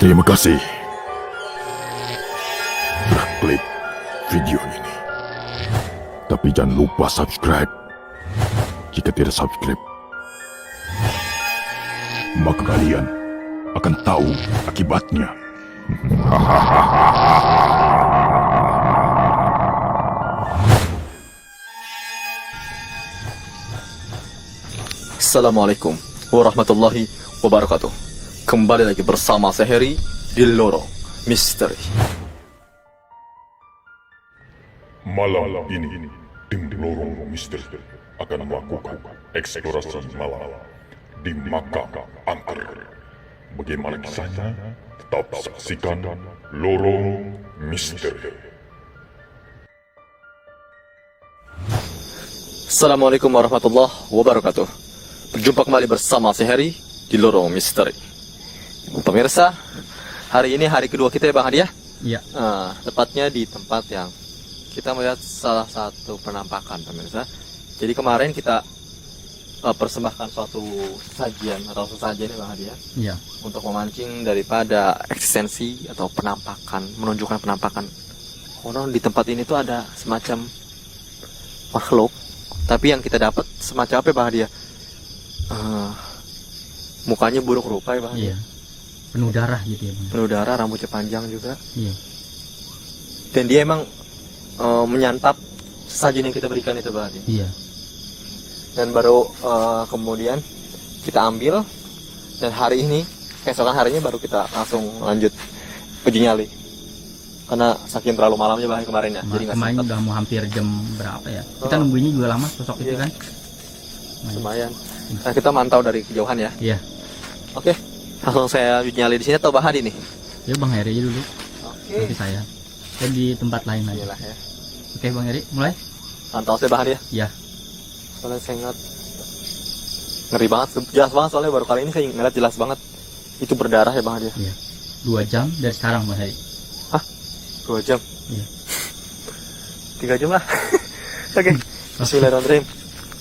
Terima kasih telah klik video ini. Tapi jangan lupa subscribe. Jika tidak subscribe, maka kalian akan tahu akibatnya. Assalamualaikum warahmatullahi wabarakatuh. Kembali lagi bersama saya Heri di Lorong Misteri. Malam ini, tim Lorong Misteri akan melakukan eksplorasi malam di makam angker. Bagaimana kisahnya? Tetap saksikan Lorong Misteri. Assalamualaikum warahmatullahi wabarakatuh. Berjumpa kembali bersama saya Heri di Lorong Misteri. Pemirsa, hari ini hari kedua kita ya Bang Hadi ya? Iya. Tepatnya di tempat yang kita melihat salah satu penampakan pemirsa. Jadi kemarin kita persembahkan suatu sajian atau sesajen ya Bang Hadi ya? Iya. Untuk memancing daripada eksistensi atau penampakan, menunjukkan penampakan. Konon di tempat ini tuh ada semacam makhluk. Tapi yang kita dapat semacam apa ya Bang Hadi ya? Mukanya buruk rupa ya Bang Hadi. Iya. Penuh darah gitu ya Bang. Penuh darah, rambutnya panjang juga. Iya. Dan dia emang menyantap sesajen yang kita berikan itu Bang Hadi. Iya. Dan baru kemudian kita ambil. Dan hari ini, keesokan harinya baru kita langsung lanjut uji nyali. Karena saking terlalu malamnya Bang Hadi kemarin ya. Jadi nggak Kemarin sempat. udah mau hampir jam berapa ya? Kita nungguinnya juga lama sosok itu Iya. kan? Lumayan. Nah, kita mantau dari kejauhan ya. Iya. Oke. Langsung saya uji nyali di sini atau Bang Hadi nih? Ya Bang Heri aja dulu. Oke. Nanti saya. Saya di tempat lain aja. Iyalah ya. Oke Bang Heri, mulai? Mantau saya Bang Hadi ya. Iya. Soalnya saya ngeliat ngeri banget, jelas banget soalnya baru kali ini saya ngeliat jelas banget itu berdarah ya Bang Hadi. Iya. 2 jam dari sekarang Bang Heri. 2 jam. Iya. 3 jam lah. Oke. Bismillahirrahmanirrahim.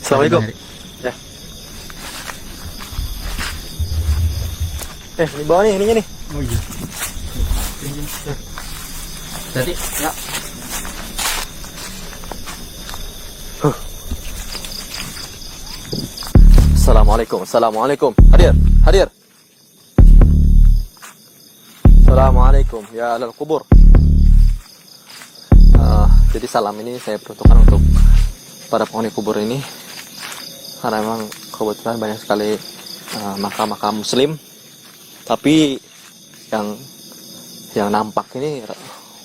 Assalamualaikum. Bang Heri. Ya. Ini bawa nih ininya nih. Oh iya. Tadi Ya. Assalamualaikum. Assalamualaikum. Hadir. Hadir. Assalamualaikum ya alal kubur. Jadi salam ini saya peruntukkan untuk para penghuni kubur ini karena memang kebetulan banyak sekali makam-makam muslim, tapi yang nampak ini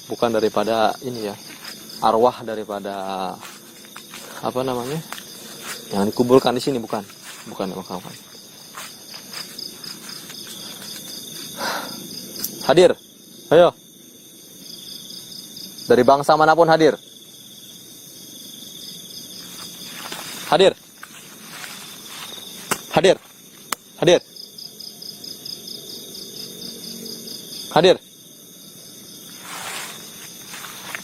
bukan daripada ini ya, arwah daripada apa namanya yang dikuburkan di sini, bukan makam. Hadir, ayo. Dari bangsa manapun hadir. Hadir. Hadir. Hadir. Hadir.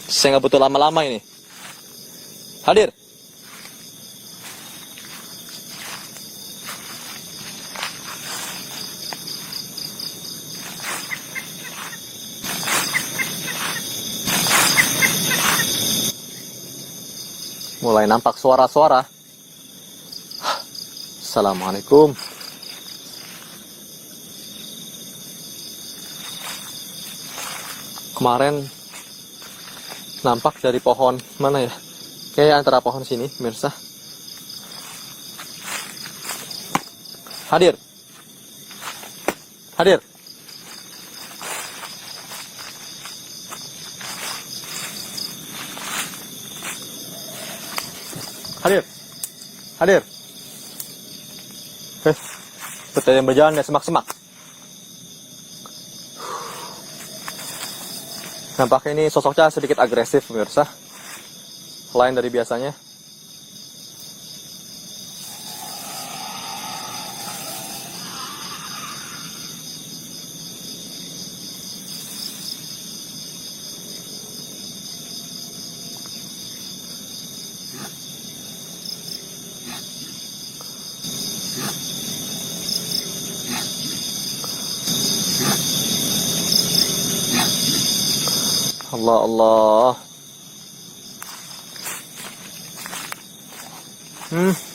Saya nggak butuh lama-lama ini. Hadir. Mulai nampak suara-suara. Assalamualaikum. Kemarin nampak dari pohon mana ya? Kayak antara pohon sini, pemirsa. Hadir. Hadir. Hadir. Hadir. Seperti yang berjalan di semak-semak. Nampaknya ini sosoknya sedikit agresif pemirsa. Lain dari biasanya. Allah Allah.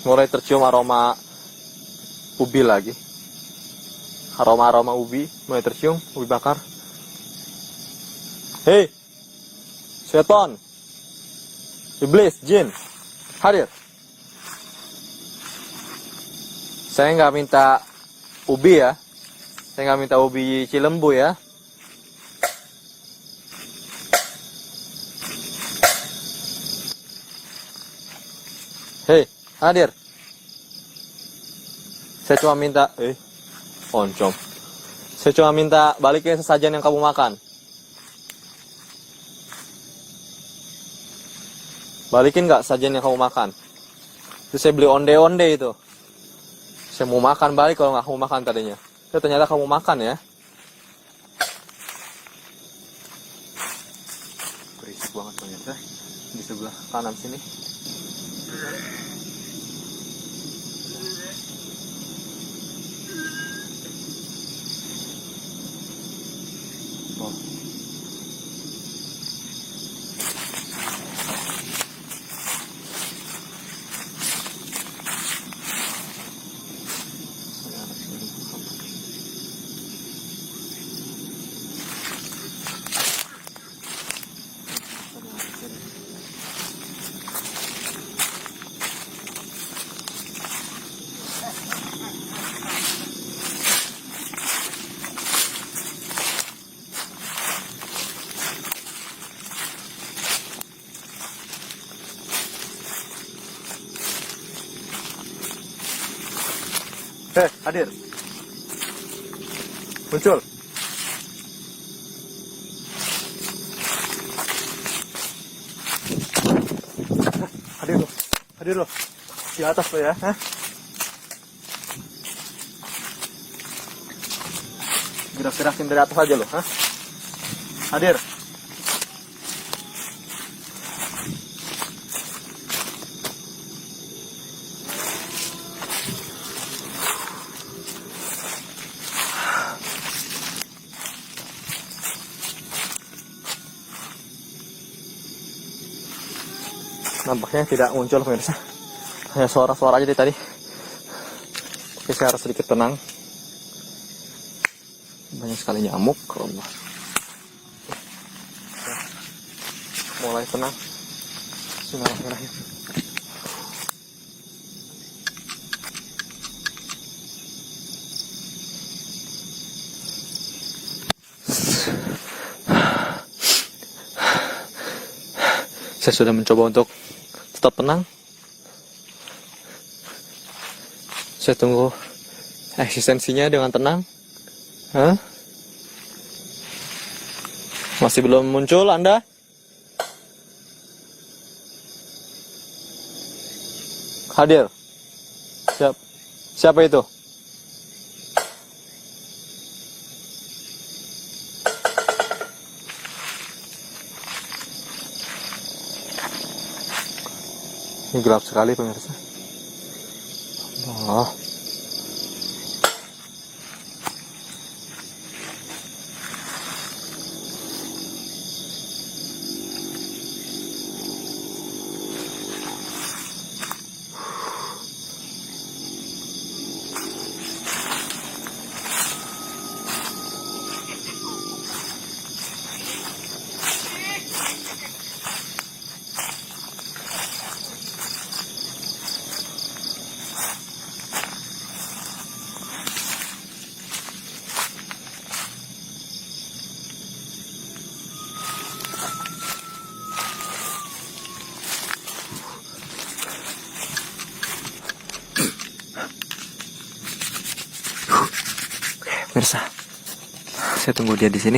Mulai tercium aroma ubi lagi. Aroma ubi mulai tercium, ubi bakar. Hei, setan, iblis, jin, hadir. Saya nggak minta ubi ya. Saya nggak minta ubi Cilembu ya. Hei, hadir. Saya cuma minta, oncom. Saya cuma minta balikin sesajen yang kamu makan. Balikin nggak sajian yang kamu makan? Itu saya beli onde-onde itu. Saya mau makan balik kalau nggak kamu makan tadinya. Ternyata kamu makan ya. Berisik banget ternyata di sebelah kanan sini. Oh. Hei, hadir. Muncul. Hadir lo. Hadir lo. Di atas lo ya. Hah? Gerak-gerakin dari atas aja lo. Hah? Hadir. Nampaknya tidak muncul pemirsa. Hanya suara-suara aja dari tadi. Tapi saya harus sedikit tenang. Banyak sekali nyamuk. Allah. Mulai tenang. Bismillahirrahmanirrahim. Saya sudah mencoba untuk tetap tenang. Saya tunggu eksistensinya dengan tenang. Hah? Masih belum muncul Anda? Hadir. Siapa itu? Ini gelap sekali pemirsa. Allah. Pemirsa, saya tunggu dia di sini.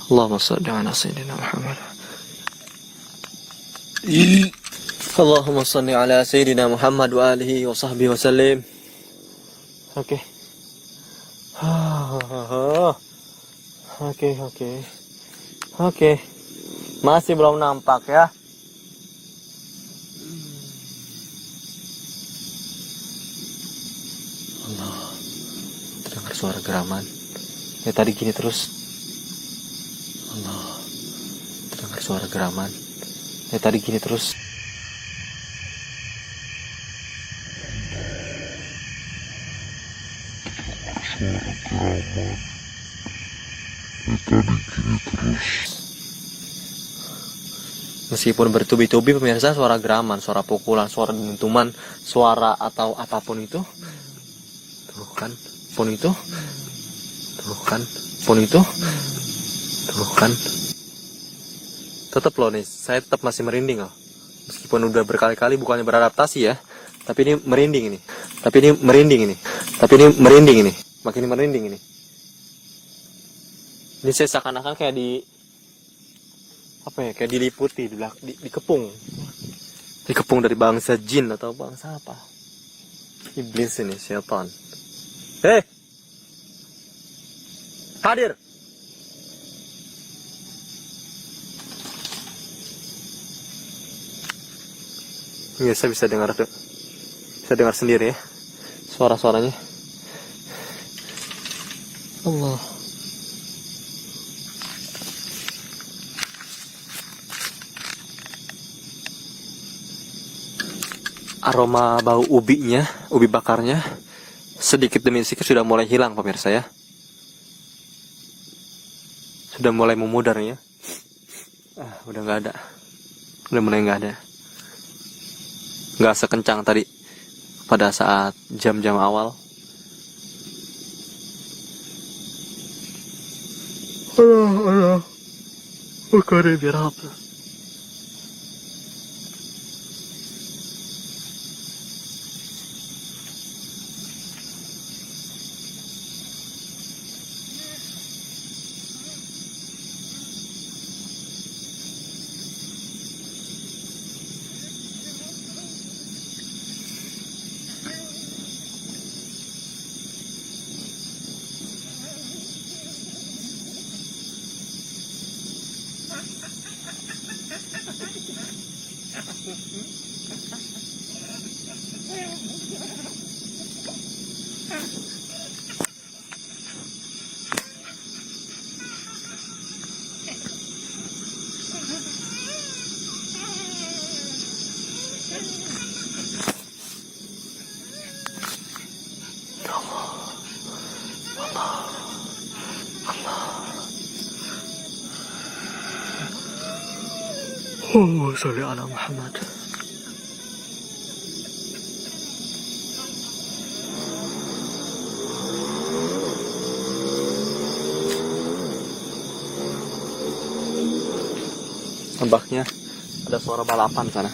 Allahumma shalli ala sayyidina Muhammad. Allahumma salli ala Sayyidina Muhammad wa alihi wa sahbihi wa sallim. Oke. Oke. Masih belum nampak ya. Allah. Terdengar suara geraman. Ya tadi gini terus. Allah. Terdengar suara geraman. Ya tadi gini terus. Meskipun bertubi-tubi pemirsa, suara geraman, suara pukulan, suara dentuman, suara atau apapun itu, tuh kan, pun itu, tuh kan, pun itu, tuh kan, tetap loh nih, saya tetap masih merinding loh. Meskipun udah berkali-kali bukannya beradaptasi ya, tapi ini merinding ini, makin merinding ini. Ini saya seakan-akan kayak kayak diliputi, dikepung dari bangsa jin atau bangsa apa? Iblis ini, setan. Hei, hadir. Ya, saya bisa dengar sendiri ya suara-suaranya. Allah. Aroma bau ubi bakarnya sedikit demi sedikit sudah mulai hilang pemirsa ya. Sudah mulai memudar ya. Udah nggak ada. Udah mulai nggak ada. Nggak sekencang tadi pada saat jam-jam awal. Bukan biar apa? Sholli ala Muhammad. Nampaknya ada suara balapan sana.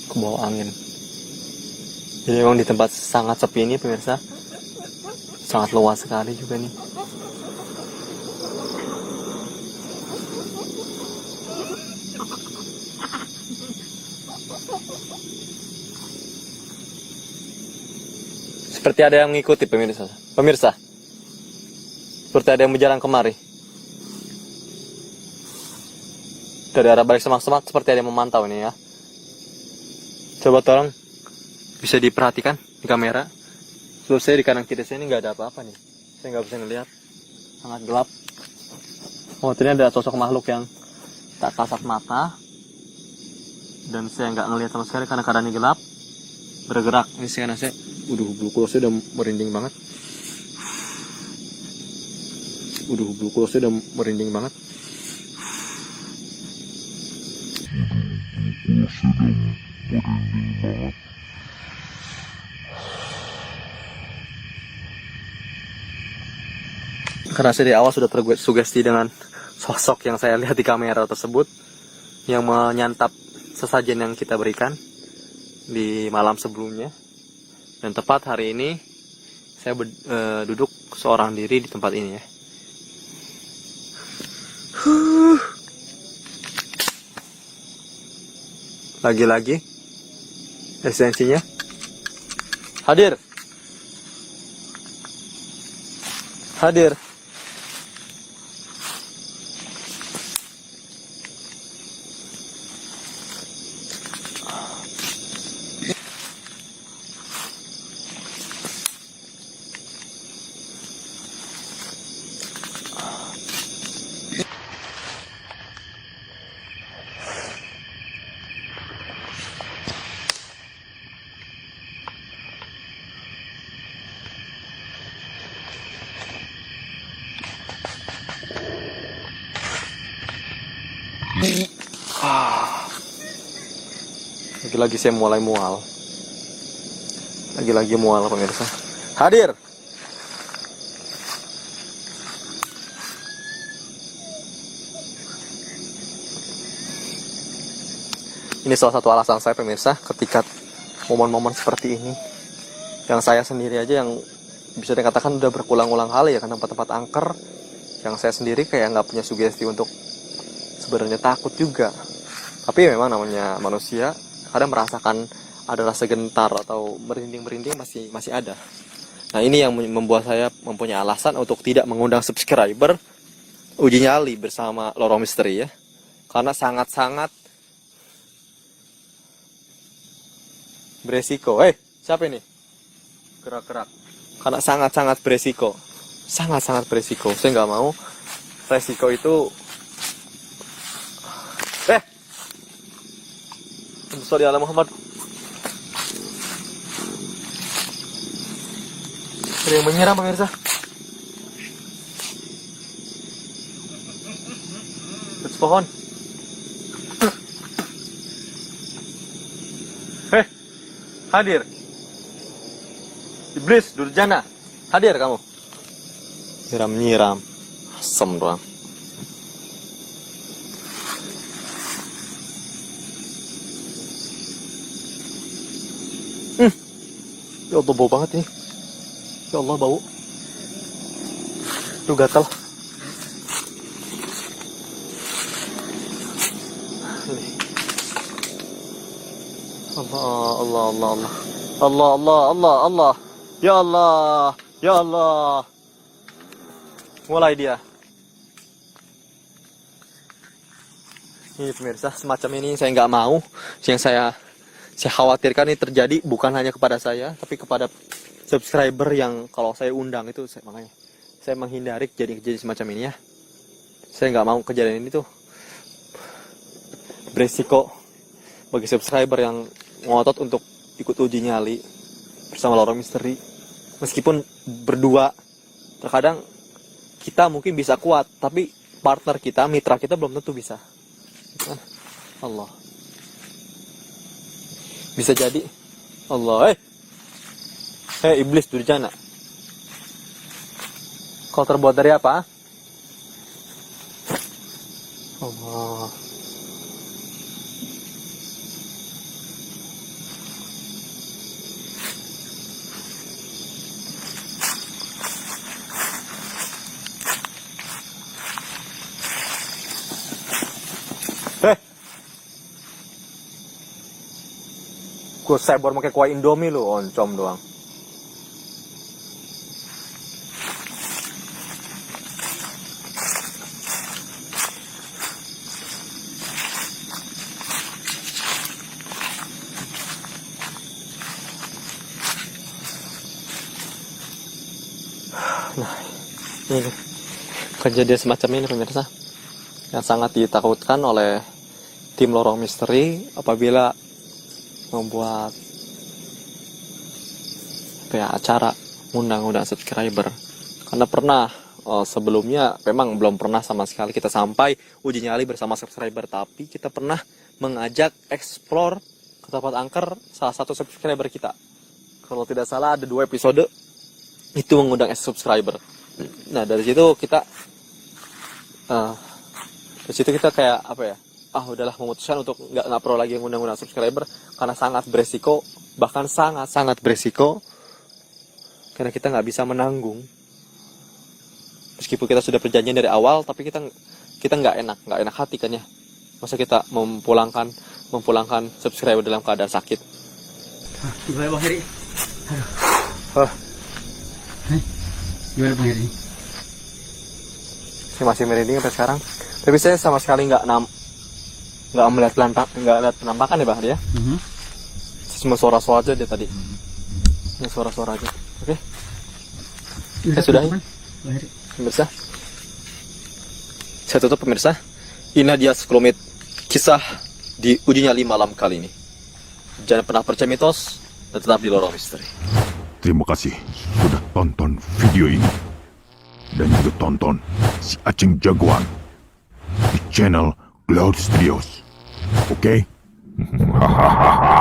Ke bawah angin. Jadi memang di tempat sangat sepi ini pemirsa, sangat luas sekali juga nih. Seperti ada yang mengikuti pemirsa. Seperti ada yang berjalan kemari. Dari arah balik semak-semak seperti ada yang memantau ini ya. Coba tolong bisa diperhatikan di kamera. Sebab saya di kanan kiri saya ini nggak ada apa-apa nih. Saya nggak bisa ngelihat. Sangat gelap. Oh, ternyata ada sosok makhluk yang tak kasat mata. Dan saya nggak ngelihat sama sekali karena keadaannya gelap. Bergerak. Ini karena saya bulu kuduknya udah merinding banget. Bulu kuduknya udah merinding banget. Karena saya di awal sudah tersugesti dengan sosok yang saya lihat di kamera tersebut, yang menyantap sesajen yang kita berikan di malam sebelumnya. Dan tepat hari ini saya duduk seorang diri di tempat ini ya. Lagi-lagi esensinya hadir. Hadir. Lagi-lagi saya mulai mual. Lagi-lagi mual pemirsa. Hadir. Ini salah satu alasan saya pemirsa ketika momen-momen seperti ini. Yang saya sendiri aja yang bisa dikatakan udah berulang-ulang kali ya ke tempat-tempat angker. Yang saya sendiri kayak nggak punya sugesti untuk sebenarnya takut juga. Tapi memang namanya manusia kadang merasakan ada rasa gentar atau merinding-merinding masih ada. Nah ini yang membuat saya mempunyai alasan untuk tidak mengundang subscriber uji nyali bersama Lorong Misteri ya. Karena sangat-sangat beresiko. Siapa ini? Gerak-gerak. Karena sangat-sangat beresiko. Sangat-sangat beresiko. Saya nggak mau resiko itu. Sorry Allah Muhammad. Ada yang menyerang pemirsa. Atas pohon. Hadir. Iblis, durjana. Hadir kamu. Nyiram-nyiram. Asem doang. Ya Allah bau banget ini. Ya Allah bau. Tuh gatal. Allah. Ya Allah. Mulai dia. Ini pemirsa, semacam ini saya nggak mau. Yang saya khawatirkan ini terjadi bukan hanya kepada saya, tapi kepada subscriber yang kalau saya undang itu, makanya saya menghindari kejadian semacam ini ya. Saya nggak mau kejadian ini tuh beresiko bagi subscriber yang ngotot untuk ikut uji nyali bersama Lorong Misteri. Meskipun berdua, terkadang kita mungkin bisa kuat, tapi partner kita, mitra kita belum tentu bisa. Allah. Bisa jadi Allah. Iblis durjana. Kau terbuat dari apa? Allah. Gue sebor pakai kuah Indomie lu, oncom doang. Nah, ini kejadian semacam ini pemirsa yang sangat ditakutkan oleh tim Lorong Misteri apabila membuat acara undang-undang subscriber. Karena pernah sebelumnya memang belum pernah sama sekali kita sampai uji nyali bersama subscriber, tapi kita pernah mengajak explore ke tempat angker salah satu subscriber kita. Kalau tidak salah ada 2 episode itu mengundang subscriber. Nah dari situ kita kayak apa ya? Udahlah memutuskan untuk nggak perlu lagi undang-undang subscriber karena sangat beresiko, bahkan sangat beresiko karena kita nggak bisa menanggung. Meskipun kita sudah perjanjian dari awal, tapi kita kita nggak enak hati kan ya. Masa kita memulangkan subscriber dalam keadaan sakit. Gimana Bang Heri? Hah. Gimana Bang Heri? Saya masih merinding sampai sekarang. Tapi saya sama sekali nggak melihat penampakan ya Bang ya. Cuma suara-suara aja dia tadi. Ini suara-suara aja. Oke. Sudah ya. Pemirsa. Saya tutup pemirsa. Ini dia sekelumit kisah di Uji Nyali malam kali ini. Jangan pernah percaya mitos dan tetap di lorong misteri. Terima kasih sudah tonton video ini. Dan juga tonton si Aceng Jagoan di channel Cloud Studios. Oke? Hahaha.